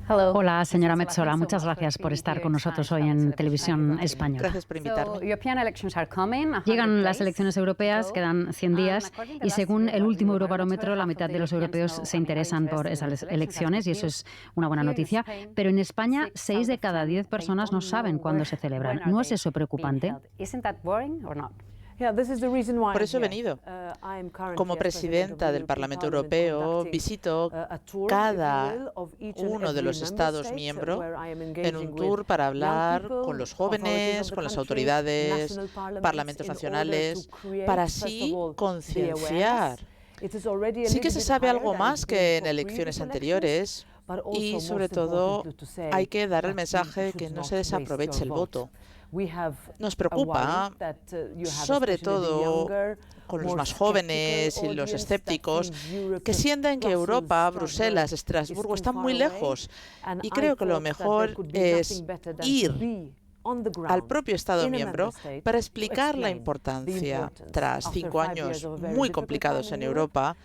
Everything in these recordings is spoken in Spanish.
Hola, señora Metsola. Muchas gracias por estar con nosotros hoy en Televisión Española. Gracias por invitarme. Llegan las elecciones europeas, quedan 100 días, y según el último Eurobarómetro, la mitad de los europeos se interesan por esas elecciones, y eso es una buena noticia. Pero en España, 6 de cada 10 personas no saben cuándo se celebran. ¿No es eso preocupante? Por eso he venido. Como presidenta del Parlamento Europeo, visito cada uno de los Estados miembros en un tour para hablar con los jóvenes, con las autoridades, parlamentos nacionales, para así concienciar. Sí que se sabe algo más que en elecciones anteriores y, sobre todo, hay que dar el mensaje de que no se desaproveche el voto. Nos preocupa, sobre todo con los más jóvenes y los escépticos, que sienten que Europa, Bruselas, Estrasburgo están muy lejos. Y creo que lo mejor es ir al propio Estado miembro para explicar la importancia, tras 5 años muy complicados en Europa,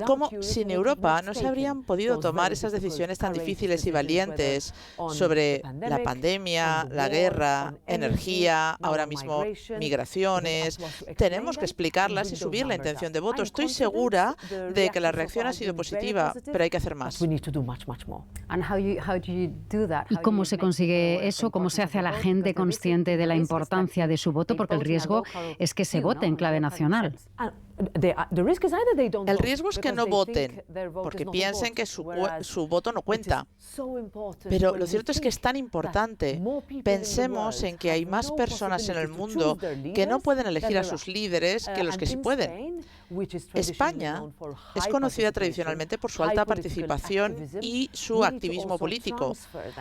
cómo sin Europa no se habrían podido tomar esas decisiones tan difíciles y valientes sobre la pandemia, la guerra, energía, ahora mismo migraciones. Tenemos que explicarlas y subir la intención de voto. Estoy segura de que la reacción ha sido positiva, pero hay que hacer más. ¿Y cómo se consigue eso? ¿Cómo se hace a la gente consciente de la importancia de su voto? Porque el riesgo es que se vote en clave nacional. El riesgo es que no voten, porque piensen que su voto no cuenta. Pero lo cierto es que es tan importante. Pensemos en que hay más personas en el mundo que no pueden elegir a sus líderes que los que sí pueden. España es conocida tradicionalmente por su alta participación y su activismo político.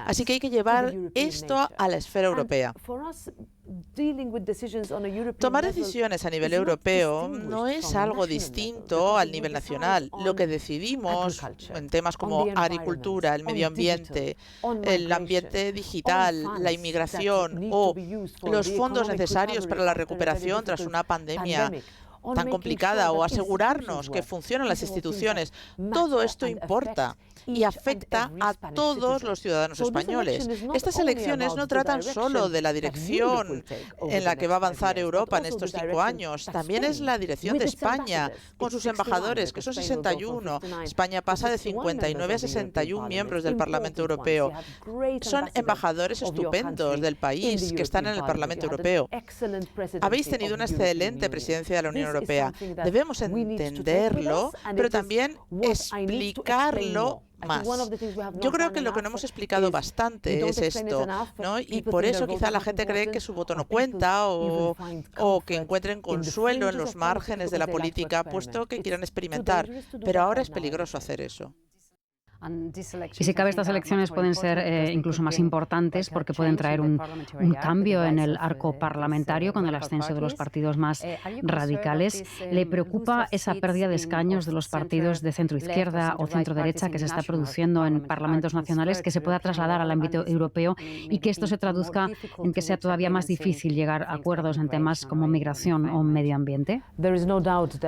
Así que hay que llevar esto a la esfera europea. Tomar decisiones a nivel europeo no es algo distinto al nivel nacional. Lo que decidimos en temas como agricultura, el medio ambiente, el ambiente digital, la inmigración o los fondos necesarios para la recuperación tras una pandemia tan complicada, o asegurarnos que funcionan las instituciones, todo esto importa y afecta a todos los ciudadanos españoles. Estas elecciones no tratan solo de la dirección en la que va a avanzar Europa en estos 5 años, también es la dirección de España, con sus embajadores, que son 61. España pasa de 59 a 61 miembros del Parlamento Europeo. Son embajadores estupendos del país que están en el Parlamento Europeo. Habéis tenido una excelente presidencia de la Unión Europea. Debemos entenderlo, pero también explicarlo más. Yo creo que lo que no hemos explicado bastante es esto, ¿no? Y por eso quizá la gente cree que su voto no cuenta o que encuentren consuelo en los márgenes de la política, puesto que quieran experimentar. Pero ahora es peligroso hacer eso. Y si cabe, estas elecciones pueden ser incluso más importantes porque pueden traer un cambio en el arco parlamentario con el ascenso de los partidos más radicales. ¿Le preocupa esa pérdida de escaños de los partidos de centro-izquierda o centro-derecha que se está produciendo en parlamentos nacionales, que se pueda trasladar al ámbito europeo y que esto se traduzca en que sea todavía más difícil llegar a acuerdos en temas como migración o medio ambiente?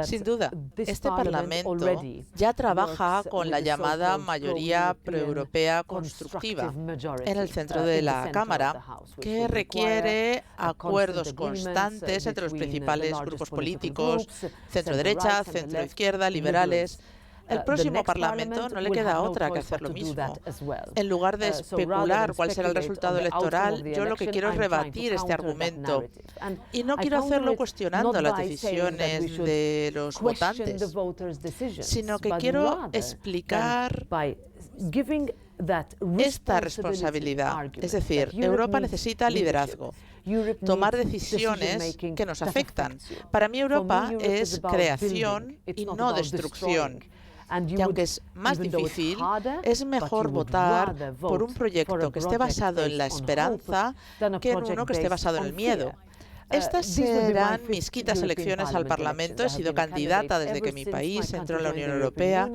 Sin duda, este Parlamento ya trabaja con la llamada mayoría proeuropea constructiva en el centro de la Cámara, que requiere acuerdos constantes entre los principales grupos políticos, centro-derecha, centro-izquierda, liberales. El próximo Parlamento no le queda otra que hacer lo mismo. En lugar de especular cuál será el resultado electoral, yo lo que quiero es rebatir este argumento. Y no quiero hacerlo cuestionando las decisiones de los votantes, sino que quiero explicar esta responsabilidad. Es decir, Europa necesita liderazgo, tomar decisiones que nos afectan. Para mí Europa es creación y no destrucción. Y aunque es más difícil, es mejor votar por un proyecto que esté basado en la esperanza que en uno que esté basado en el miedo. Estas serán mis quintas elecciones al Parlamento. He sido candidata desde que mi país entró en la Unión Europea.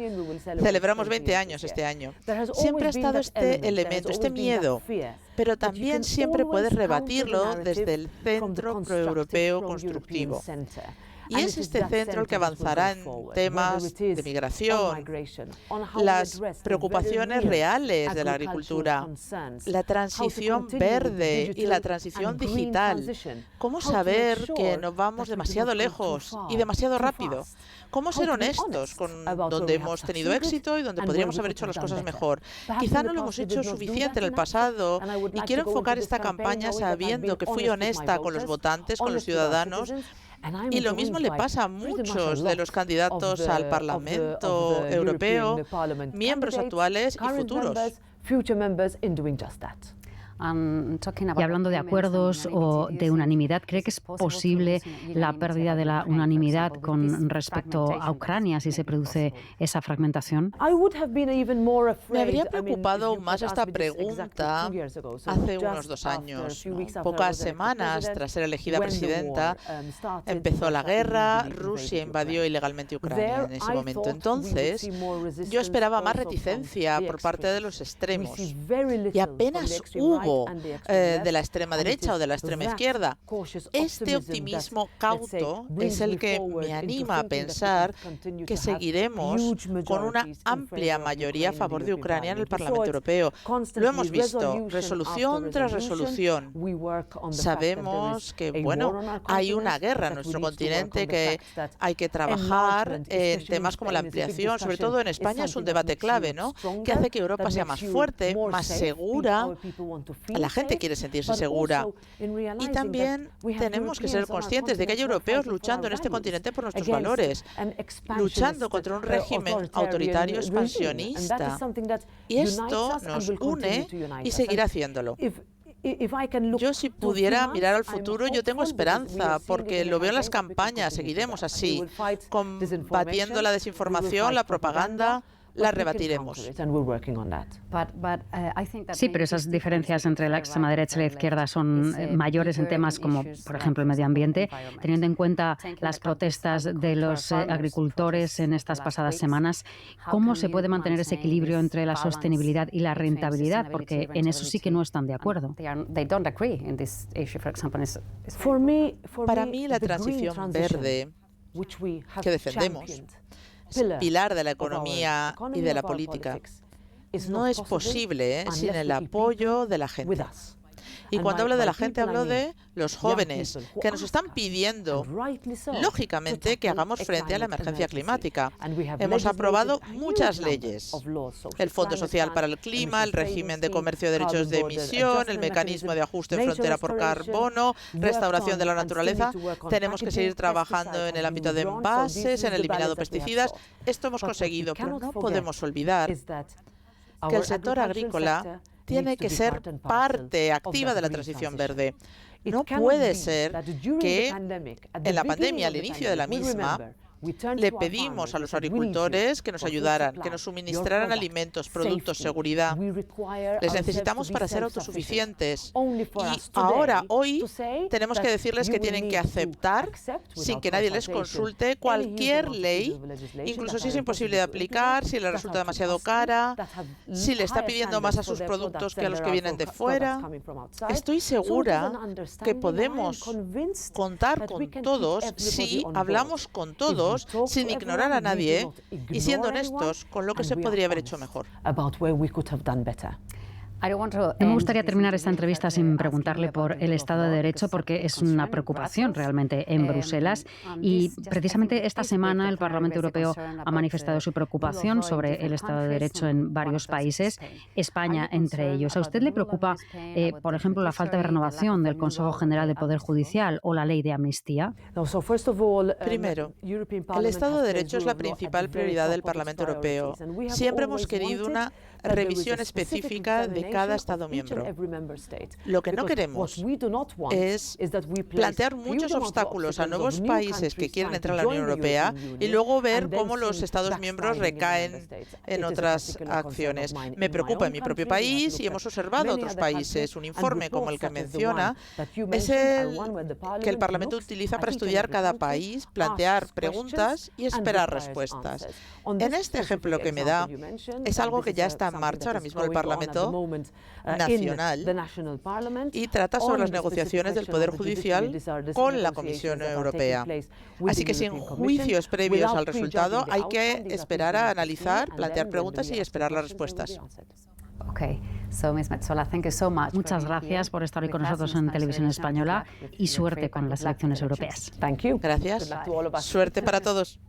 Celebramos 20 años este año. Siempre ha estado este elemento, este miedo, pero también siempre puedes rebatirlo desde el centro proeuropeo constructivo. Y es este centro el que avanzará en temas de migración, las preocupaciones reales de la agricultura, la transición verde y la transición digital. ¿Cómo saber que no vamos demasiado lejos y demasiado rápido? ¿Cómo ser honestos con donde hemos tenido éxito y donde podríamos haber hecho las cosas mejor? Quizá no lo hemos hecho suficiente en el pasado y quiero enfocar esta campaña sabiendo que fui honesta con los votantes, con los ciudadanos. Y lo mismo le pasa a muchos de los candidatos al Parlamento Europeo, miembros actuales y futuros. Y hablando de acuerdos o de unanimidad, ¿cree que es posible la pérdida de la unanimidad con respecto a Ucrania si se produce esa fragmentación? Me habría preocupado aún más esta pregunta hace unos 2 años. Pocas semanas tras ser elegida presidenta, empezó la guerra, Rusia invadió ilegalmente Ucrania en ese momento. Entonces, yo esperaba más reticencia por parte de los extremos. Y apenas hubo de la extrema derecha o de la extrema izquierda. Este optimismo cauto es el que me anima a pensar que seguiremos con una amplia mayoría a favor de Ucrania en el Parlamento Europeo. Lo hemos visto, resolución tras resolución. Sabemos que, bueno, hay una guerra en nuestro continente, que hay que trabajar en temas como la ampliación. Sobre todo en España es un debate clave, ¿no?, que hace que Europa sea más fuerte, más segura. La gente quiere sentirse segura. Y también tenemos que ser conscientes de que hay europeos luchando en este continente por nuestros valores, luchando contra un régimen autoritario expansionista. Y esto nos une y seguirá haciéndolo. Yo, si pudiera mirar al futuro, yo tengo esperanza, porque lo veo en las campañas. Seguiremos así, combatiendo la desinformación, la propaganda. La rebatiremos. Sí, pero esas diferencias entre la extrema derecha y la izquierda son mayores en temas como, por ejemplo, el medio ambiente, teniendo en cuenta las protestas de los agricultores en estas pasadas semanas. ¿Cómo se puede mantener ese equilibrio entre la sostenibilidad y la rentabilidad? Porque en eso sí que no están de acuerdo. Para mí, la transición verde que defendemos, pilar de la economía y de la política, no es posible sin el apoyo de la gente. Y cuando hablo de la gente, hablo de los jóvenes, que nos están pidiendo, lógicamente, que hagamos frente a la emergencia climática. Hemos aprobado muchas leyes: el Fondo Social para el Clima, el régimen de comercio de derechos de emisión, el mecanismo de ajuste frontera por carbono, restauración de la naturaleza. Tenemos que seguir trabajando en el ámbito de envases, en el eliminado de pesticidas. Esto hemos conseguido, pero no podemos olvidar que el sector agrícola tiene que ser parte activa de la transición verde. No puede ser que en la pandemia, al inicio de la misma, le pedimos a los agricultores que nos ayudaran, que nos suministraran alimentos, productos, seguridad. Les necesitamos para ser autosuficientes. Y ahora, hoy, tenemos que decirles que tienen que aceptar, sin que nadie les consulte, cualquier ley, incluso si es imposible de aplicar, si les resulta demasiado cara, si le está pidiendo más a sus productos que a los que vienen de fuera. Estoy segura que podemos contar con todos si hablamos con todos, sin ignorar a nadie y siendo honestos con lo que se podría haber hecho mejor. Me gustaría terminar esta entrevista sin preguntarle por el Estado de Derecho, porque es una preocupación realmente en Bruselas. Y precisamente esta semana el Parlamento Europeo ha manifestado su preocupación sobre el Estado de Derecho en varios países, España entre ellos. ¿A usted le preocupa, por ejemplo, la falta de renovación del Consejo General de Poder Judicial o la ley de amnistía? Primero, el Estado de Derecho es la principal prioridad del Parlamento Europeo. Siempre hemos querido una revisión específica de cada Estado miembro. Lo que no queremos es plantear muchos obstáculos a nuevos países que quieren entrar a la Unión Europea y luego ver cómo los Estados miembros recaen en otras acciones. Me preocupa en mi propio país y hemos observado otros países. Un informe como el que menciona es el que el Parlamento utiliza para estudiar cada país, plantear preguntas y esperar respuestas. En este ejemplo que me da, es algo que ya está en marcha ahora mismo en el Parlamento, nacional y trata sobre las negociaciones del Poder Judicial con la Comisión Europea. Así que sin juicios previos al resultado hay que esperar a analizar, plantear preguntas y esperar las respuestas. Muchas gracias por estar hoy con nosotros en Televisión Española y suerte con las elecciones europeas. Gracias. Suerte para todos.